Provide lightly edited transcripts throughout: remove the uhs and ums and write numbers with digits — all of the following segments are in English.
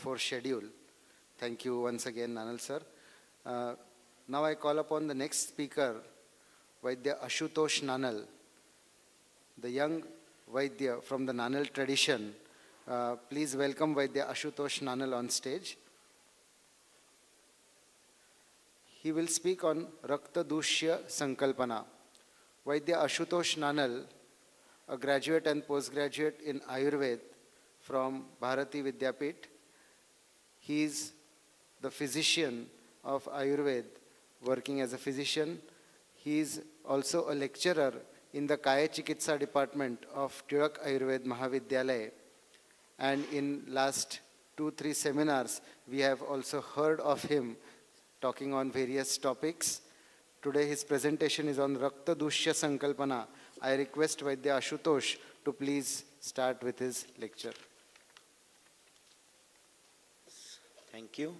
before schedule. Thank you once again, Nanal sir. Now I call upon the next speaker, Vaidya Ashutosh Nanal, the young Vaidya from the Nanal tradition. Please welcome Vaidya Ashutosh Nanal on stage. He will speak on Rakta Dushya Sankalpana. Vaidya Ashutosh Nanal, a graduate and postgraduate in Ayurveda from Bharati Vidyapit. He is the physician of Ayurveda, working as a physician. He is also a lecturer in the Kaya Chikitsa department of Tilak Ayurveda Mahavidyalaya. And in last 2-3 seminars, we have also heard of him talking on various topics. Today his presentation is on Rakta Dushya Sankalpana. I request Vaidya Ashutosh to please start with his lecture. Thank you.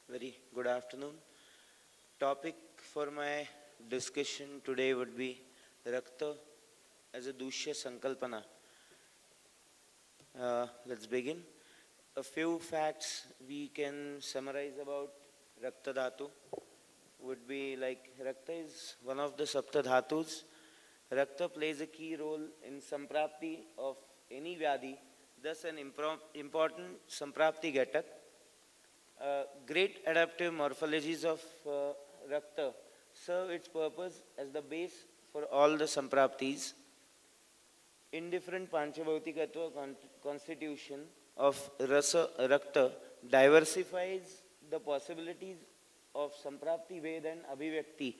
Very good afternoon. Topic for my discussion today would be Rakta as a Dushya Sankalpana. Let's begin. A few facts we can summarize about Rakta Dhatu would be like Rakta is one of the Sapta Dhatus. Rakta plays a key role in Samprapti of any Vyadhi, thus an important Samprapti Ghatak. Great adaptive morphologies of Rakta serve its purpose as the base for all the Sampraptis. Indifferent Panchabhautikatva constitution of Rasa Rakta diversifies the possibilities of Samprapti, Ved and Abhivyakti.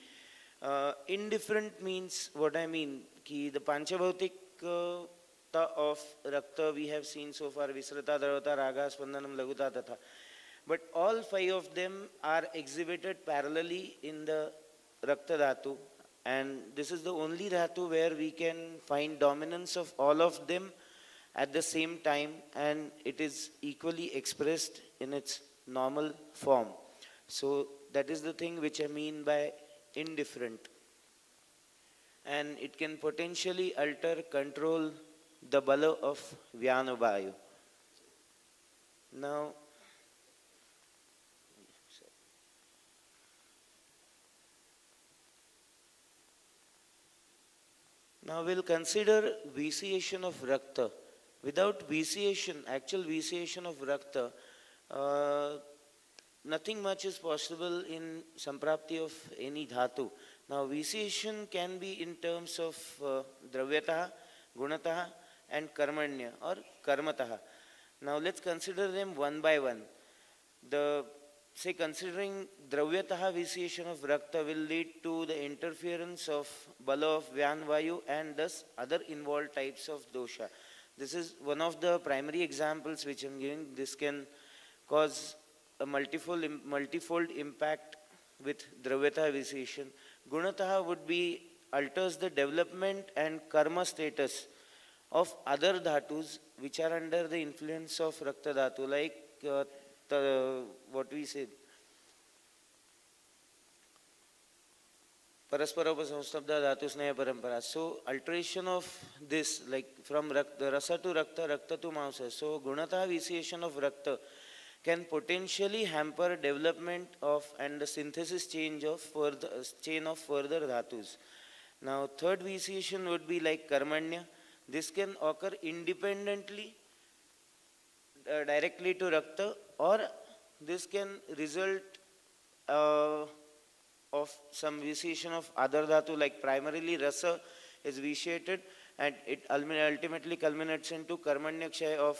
Indifferent means what I mean, ki the Panchabhautik of Rakta we have seen so far, Visrata, Dravata, Raga, Spandanam, Laguta, Tatha. But all 5 of them are exhibited parallelly in the Rakta Dhatu, and this is the only Dhatu where we can find dominance of all of them at the same time, and it is equally expressed in its normal form. So that is the thing which I mean by indifferent. And it can potentially alter, control the bala of Vyanuvayu. Now we'll consider vitiation of Rakta. Without vitiation, actual vitiation of Rakta, nothing much is possible in Samprapti of any Dhatu. Now vitiation can be in terms of Dravyataha, Gunataha and Karmanya or Karmataha. Now let's consider them one by one. Say considering Dravyataha vitiation of Rakta will lead to the interference of Bala of Vyanvayu and thus other involved types of dosha. This is one of the primary examples which I am giving. This can cause a multifold impact with Dravyataha vitiation. Gunataha would be alters the development and karma status of other dhatus which are under the influence of Rakta Dhatu, like what we said, Paraspara Upasamstabda Dhatu Sneha Parampara. So alteration of this, like from Rasa to Rakta, Rakta to Mausa. So Gunataha vitiation of Rakta can potentially hamper development of and the synthesis chain of further dhatus. Now third vitiation would be like Karmanya. This can occur independently directly to Rakta, or this can result of some vitiation of other dhatu, like primarily Rasa is vitiated and it ultimately culminates into Karmanya Kshaya of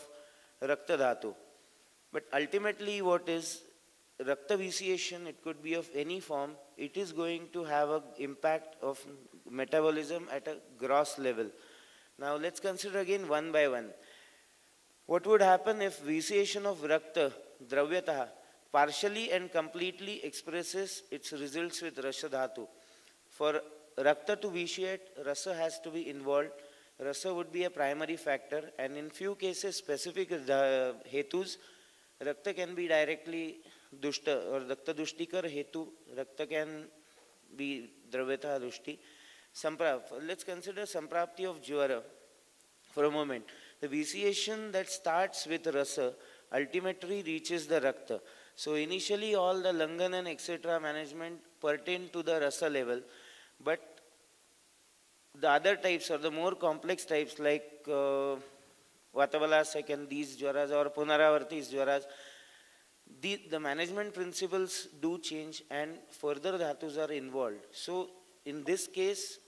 Rakta Dhatu. But ultimately what is Rakta vitiation, it could be of any form, it is going to have an impact of metabolism at a gross level. Now let's consider again one by one. What would happen if vitiation of Rakta, Dravyataha, partially and completely expresses its results with Rasa Dhatu. For Rakta to vitiate, Rasa has to be involved. Rasa would be a primary factor, and in few cases, specific hetus, Rakta can be directly dushta or Rakta dushtikar hetu. Rakta can be Dravyata dushti. Let's consider Samprapti of Jwara for a moment. The vitiation that starts with Rasa ultimately reaches the Rakta. So initially all the Langan and etc. management pertain to the Rasa level, but the other types or the more complex types like Vatavalas and these Jwaras or Punaravartis Jwaras, the management principles do change and further dhatus are involved. So in this case,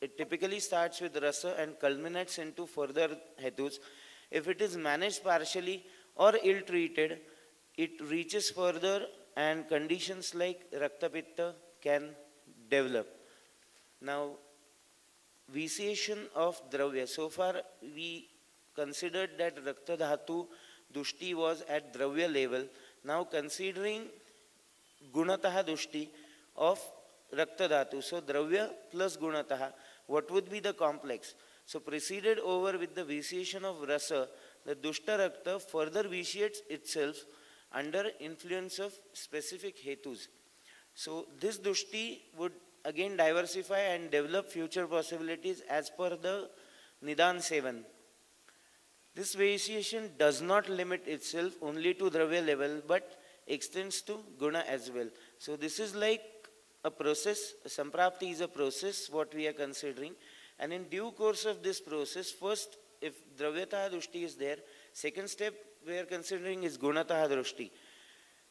it typically starts with rasa and culminates into further hetus. If it is managed partially or ill-treated, it reaches further and conditions like rakta pitta can develop. Now, vitiation of dravya. So far, we considered that rakta dhatu dushti was at dravya level. Now, considering gunataha dushti of rakta dhatu. So, dravya plus gunataha, what would be the complex? So, preceded over with the vitiation of rasa, the dushta rakta further vitiates itself under influence of specific hetus. So, this dushti would again diversify and develop future possibilities as per the Nidan Sevan. This vitiation does not limit itself only to dravya level but extends to guna as well. So this is like a process, samprapti is a process what we are considering, and in due course of this process, first if dravyataha drushti is there, second step we are considering is gunataha drushti.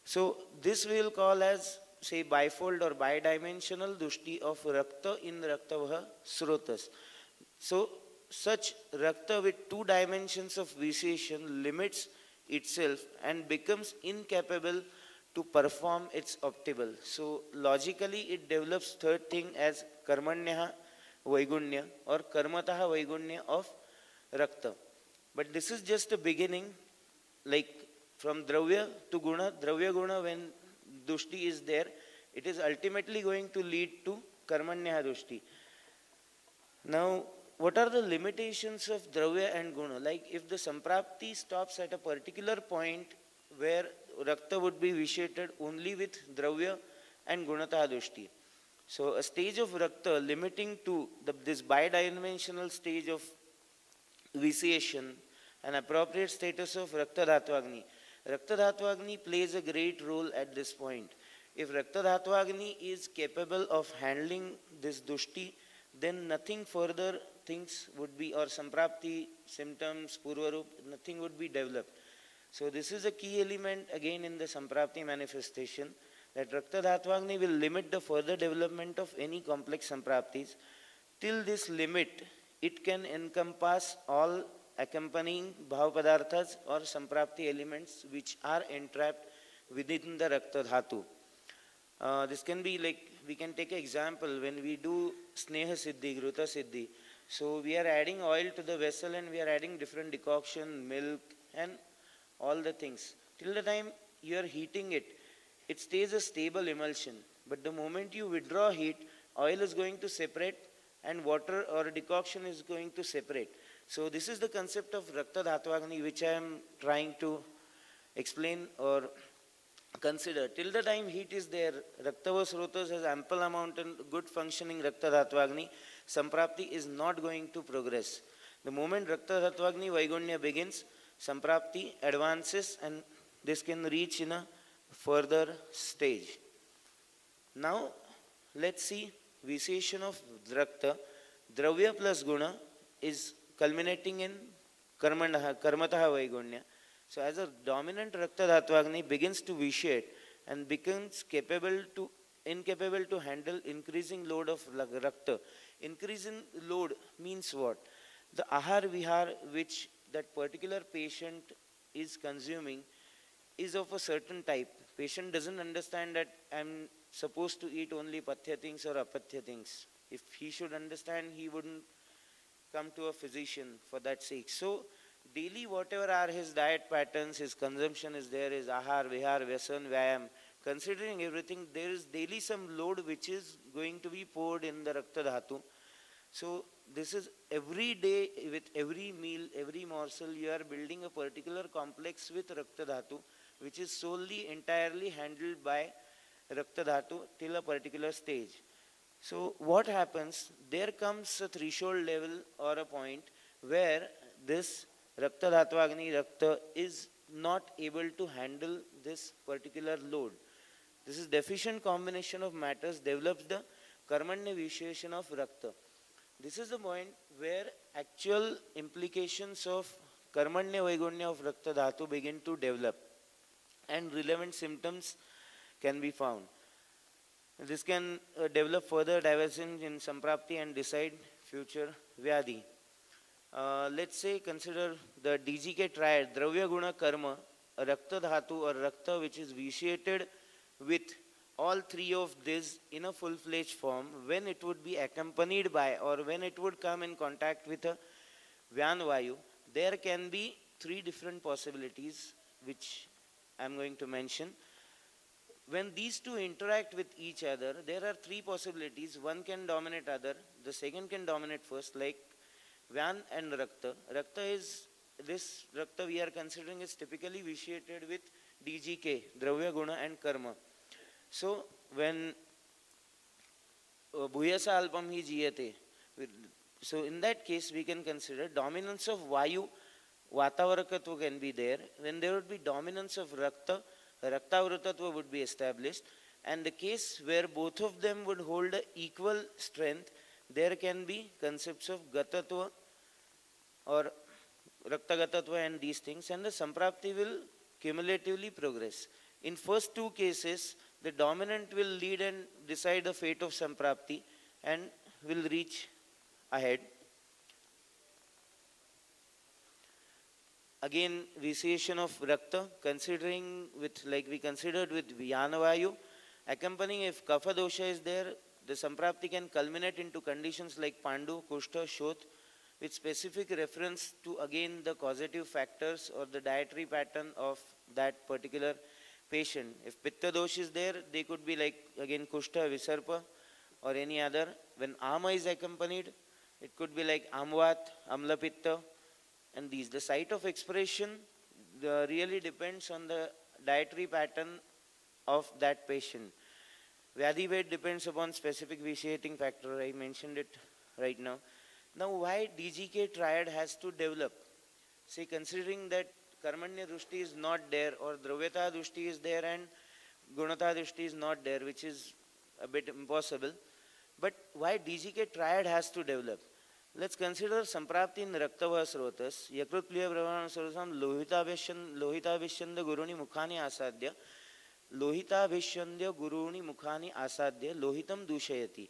So this we will call as say bifold or bidimensional dushti of rakta in raktavaha srotas. So such rakta with two dimensions of vitiation limits itself and becomes incapable to perform its optimal. So logically it develops third thing as karmanyaha vaigunya or karmataha vaigunya of rakta. But this is just a beginning, like from dravya to guna, dravya guna when dushti is there, it is ultimately going to lead to karmanyaha dushti. Now, what are the limitations of dravya and guna? Like if the samprapti stops at a particular point where rakta would be vitiated only with dravya and gunataha dushti. So a stage of rakta limiting to this bidimensional stage of vitiation, an appropriate status of rakta dhatvagni. Rakta dhatvagni plays a great role at this point. If rakta dhatvagni is capable of handling this dushti, then nothing further things would be, or samprapti, symptoms, purvarup, nothing would be developed. So this is a key element again in the samprapti manifestation, that rakta dhatvagni will limit the further development of any complex sampraptis. Till this limit, it can encompass all accompanying bhav padarthas or samprapti elements which are entrapped within the rakta dhatu. This can be like, we can take an example when we do sneha siddhi, gruta siddhi. So we are adding oil to the vessel and we are adding different decoction, milk and all the things. Till the time you are heating it, it stays a stable emulsion. But the moment you withdraw heat, oil is going to separate and water or decoction is going to separate. So this is the concept of rakta dhatvagni which I am trying to explain or consider. Till the time heat is there, raktava srotas has ample amount and good functioning rakta dhatvagni, samprapti is not going to progress. The moment rakta dhatvagni vaigunya begins, samprapti advances and this can reach in a further stage. Now let's see vitiation of rakta. Dravya plus guna is culminating in karmataha vaigunya. So as a dominant rakta dhatvagni begins to vitiate and becomes incapable to handle increasing load of rakta. Increasing load means what? The ahar vihar which that particular patient is consuming is of a certain type. Patient doesn't understand that I'm supposed to eat only pathya things or apathya things. If he should understand, he wouldn't come to a physician for that sake. So daily whatever are his diet patterns, his consumption is there, his ahar, vihar, vyasan, vyayam, considering everything, there is daily some load which is going to be poured in the Rakta Dhatu. So this is every day with every meal, every morsel, you are building a particular complex with Rakta Dhatu, which is solely, entirely handled by Rakta Dhatu till a particular stage. So what happens, there comes a threshold level or a point where this Rakta Dhatu Agni Rakta is not able to handle this particular load. This is deficient combination of matters develops the Karmanya Visheshana of Rakta. This is the point where actual implications of Karmanya Vaigunya of Rakta Dhatu begin to develop and relevant symptoms can be found. This can develop further divergence in Samprapti and decide future Vyadhi. Let's say consider the DGK triad, Dravya Guna Karma, a Rakta Dhatu or Rakta which is vitiated with all three of these in a full-fledged form, when it would be accompanied by or when it would come in contact with a Vyan Vayu, there can be three different possibilities which I am going to mention. When these two interact with each other, there are three possibilities. One can dominate other, the second can dominate first, like Vyan and Rakta. Rakta is, this Rakta we are considering is typically vitiated with DGK, Dravya Guna and Karma. So when Bhuyasa Alpam hi jiyate, so in that case we can consider dominance of Vayu, Vatavarakatva can be there. When there would be dominance of Rakta, Raktavrutatva would be established. And the case where both of them would hold a equal strength, there can be concepts of Gatatva or Raktagatatva and these things, and the Samprapti will cumulatively progress. In first two cases, the dominant will lead and decide the fate of Samprapti and will reach ahead. Again, vitiation of Rakta, considering with, like we considered with Vyanavayu, accompanying if Kapha dosha is there, the Samprapti can culminate into conditions like Pandu, Kushta, Shot, with specific reference to again the causative factors or the dietary pattern of that particular patient. If Pitta dosh is there, they could be like again Kushta, Visarpa or any other. When Ama is accompanied, it could be like Amvat, Amla Pitta and these. The site of expression really depends on the dietary pattern of that patient. Vyadhi weight depends upon specific vitiating factor. I mentioned it right now. Now why DGK triad has to develop? Say considering that Karmanya Drushti is not there or Dravyata Drushti is there and Gunata Drushti is not there, which is a bit impossible. But why DGK triad has to develop? Let's consider Samprapti in Raktava Srotas, Yakrut Pliya Brahmana Sarasam, Lohita Vishyanda Guruni Mukhani Asadya, Lohita Vishyandya Guruni Mukhani Asadya, Lohitam Dushayati.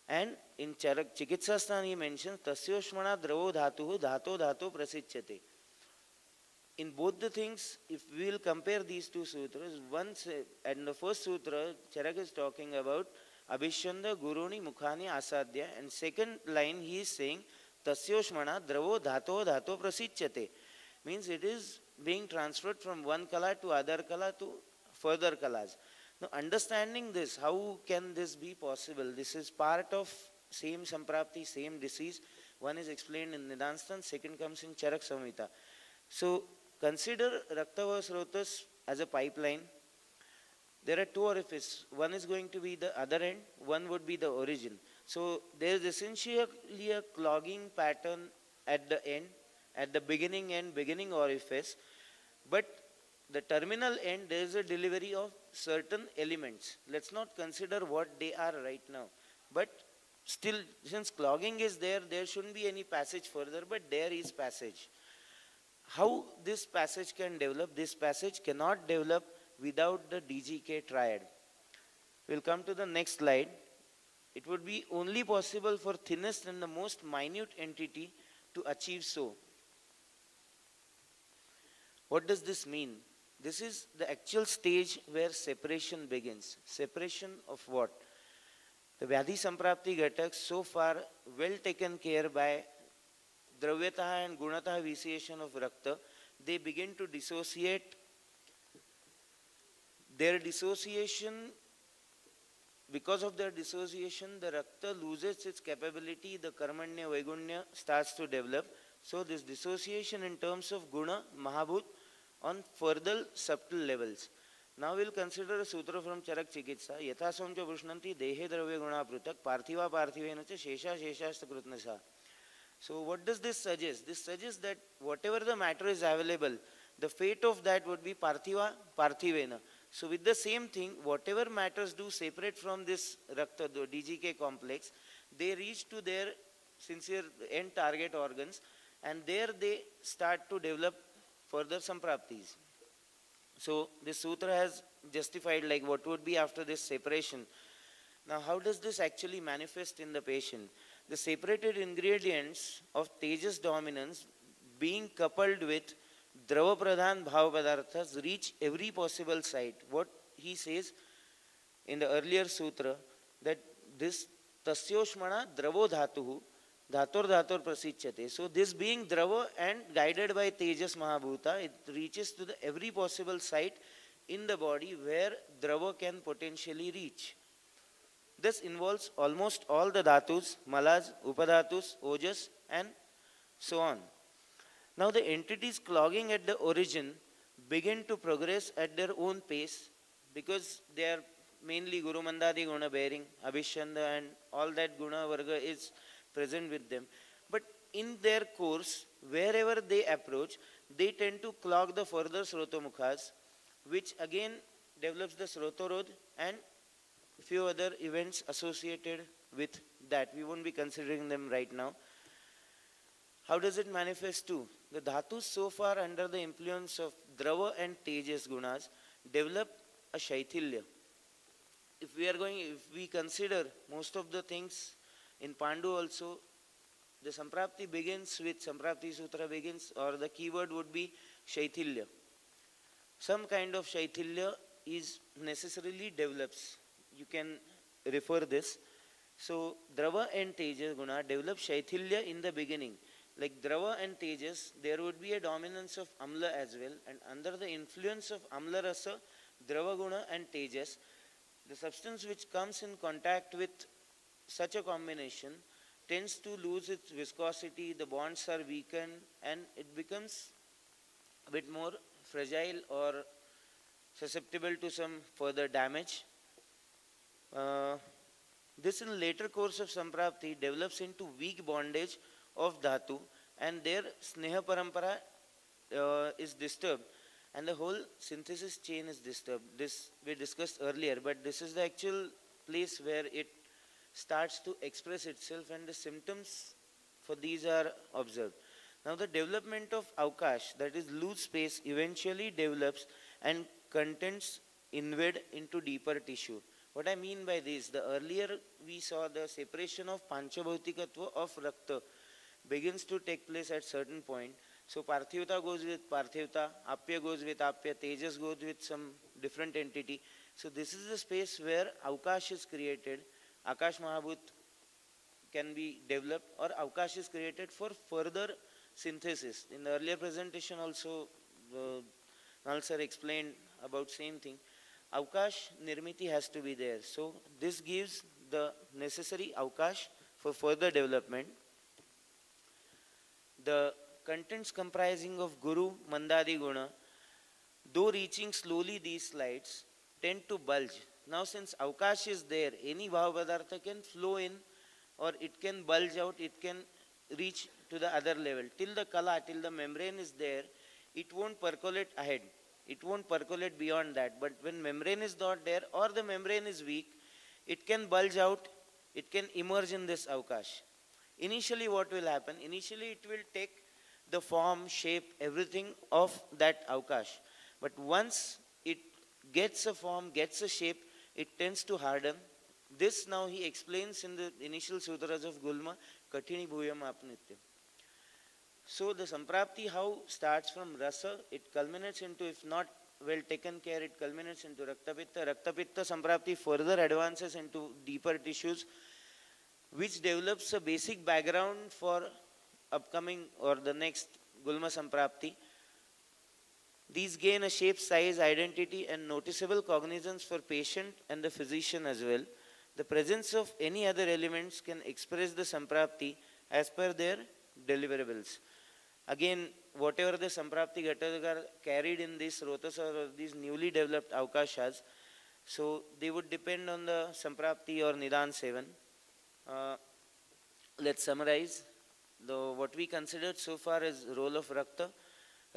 And in Chikitsastan he mentions, Tasyoshmana Dravo Dhatuhu, Dhato Dhato Prasichyate. In both the things, if we will compare these two sutras, once, and the first sutra, Charak is talking about Abhishyanda Guruni Mukhani Asadya, and second line he is saying Tasyoshmana Dravo Dhato Dhato Prasichyate. Means it is being transferred from one kala to other kala to further kalas. Now understanding this, how can this be possible? This is part of same Samprapti, same disease. One is explained in Nidanstan, second comes in Charak Samhita. So consider Raktava Srotas as a pipeline. There are two orifices. One is going to be the other end, one would be the origin. So there is essentially a clogging pattern at the end, at the beginning and beginning orifice. But the terminal end, there is a delivery of certain elements. Let's not consider what they are right now. But still, since clogging is there, there shouldn't be any passage further, but there is passage. How this passage can develop? This passage cannot develop without the DGK triad. We'll come to the next slide. It would be only possible for thinnest and the most minute entity to achieve so. What does this mean? This is the actual stage where separation begins. Separation of what? The Vyadhi Samprapti Ghatak so far well taken care by dravyataha and gunataha vitiation of Rakta, they begin to dissociate. Their dissociation, because of their dissociation, the Rakta loses its capability, the Karmanya Vaigunya starts to develop. So this dissociation in terms of Guna, Mahabhut, on further subtle levels. Now we'll consider a sutra from Charak Chikitsa. Yatha samcha vushnanti dehe dravya guna prutak parthiva parthivenacha shesha sheshasta krutnasa. So what does this suggest? This suggests that whatever the matter is available, the fate of that would be parthiva parthivena. So with the same thing, whatever matters do separate from this Rakta, the DGK complex, they reach to their sincere end target organs, and there they start to develop further sampraptis. So this sutra has justified like what would be after this separation. Now how does this actually manifest in the patient? The separated ingredients of Tejas dominance being coupled with Drava Pradhan Bhava Padarthas reach every possible site. What he says in the earlier sutra, that this Tasyoshmana Dravo Dhatuhu Dhator Dhator Prasichyate. So this being Drava and guided by Tejas Mahabhuta, it reaches to the every possible site in the body where Drava can potentially reach. This involves almost all the Dhatus, Malas, Upadhatus, Ojas and so on. Now the entities clogging at the origin begin to progress at their own pace because they are mainly Guru Mandadi Guna bearing, Abhishanda and all that Guna Varga is present with them. But in their course, wherever they approach, they tend to clog the further Srotomukhas, which again develops the Srotorod and few other events associated with that. We won't be considering them right now. How does it manifest too? The Dhatus so far under the influence of Drava and Tejas Gunas develop a Shaithilya. If we consider most of the things in Pandu also, the Samprapti begins with, Samprapti Sutra begins, or the keyword would be Shaithilya. Some kind of Shaithilya is necessarily develops. You can refer this. So Drava and Tejas Guna develop Shaithilya in the beginning. Like Drava and Tejas, there would be a dominance of Amla as well, and under the influence of Amla Rasa, Drava Guna and Tejas, the substance which comes in contact with such a combination tends to lose its viscosity, the bonds are weakened, and it becomes a bit more fragile or susceptible to some further damage. This in later course of Samprapti develops into weak bondage of Dhatu, and their Sneha Parampara is disturbed, and the whole synthesis chain is disturbed. This we discussed earlier, but this is the actual place where it starts to express itself and the symptoms for these are observed. Now the development of Avkash, that is loose space, eventually develops and contents invade into deeper tissue. What I mean by this, the earlier we saw the separation of Panchabhautikatva of Rakta begins to take place at certain point. So Parthivta goes with Parthivta, Apya goes with Apya, Tejas goes with some different entity. So this is the space where Avkash is created, Akash Mahabhut can be developed, or Avkash is created for further synthesis. In the earlier presentation also, Nal sir explained about same thing. Avkash Nirmiti has to be there. So this gives the necessary Avkash for further development. The contents comprising of Guru, Mandadi Guna, though reaching slowly these slides, tend to bulge. Now since Avkash is there, any Bhava Padartha can flow in, or it can bulge out, it can reach to the other level. Till the Kala, till the membrane is there, it won't percolate ahead. It won't percolate beyond that. But when membrane is not there, or the membrane is weak, it can bulge out, it can emerge in this Avkash. Initially what will happen? Initially it will take the form, shape, everything of that Avkash. But once it gets a form, gets a shape, it tends to harden. This now he explains in the initial sutras of Gulma, Kathini Bhuyam Apnityam. So the Samprapti how starts from Rasa, it culminates into, if not well taken care, it culminates into Raktapitta. Raktapitta Samprapti further advances into deeper tissues, which develops a basic background for upcoming or the next Gulma Samprapti. These gain a shape, size, identity, and noticeable cognizance for patient and the physician as well. The presence of any other elements can express the Samprapti as per their deliverables. Again, whatever the Samprapti Ghatak are carried in these Rotas or these newly developed Avkashas, so they would depend on the Samprapti or Nidan Sevan. Let's summarize what we considered so far as role of Rakta.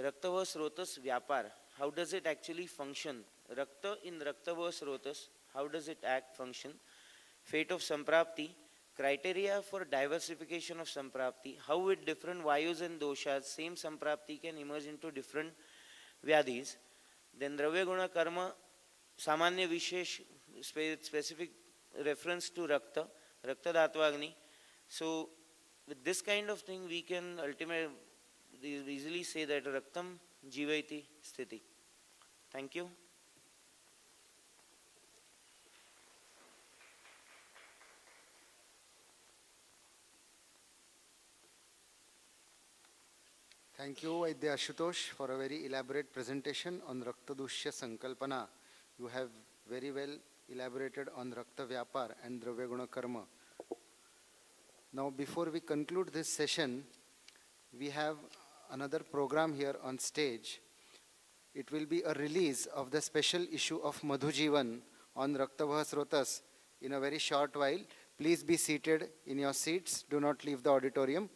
Rakta was Rotas Vyapar. How does it actually function? Rakta in Rakta was Rotas. How does it act, function? Fate of Samprapti. Criteria for diversification of Samprapti. How with different Vayus and Doshas, same Samprapti can emerge into different Vyadhis. Then Dravya Guna Karma, Samanya Vishesh, specific reference to Rakta, Rakta Dhatvagni. So, with this kind of thing, we can ultimately easily say that Raktam Jivaiti Sthiti. Thank you. Thank you, Vaidya Ashutosh, for a very elaborate presentation on Rakta Dushya Sankalpana. You have very well elaborated on Rakta Vyapar and Dravya Guna Karma. Now, before we conclude this session, we have another program here on stage. It will be a release of the special issue of Madhujivan on Raktavah Srotas in a very short while. Please be seated in your seats. Do not leave the auditorium.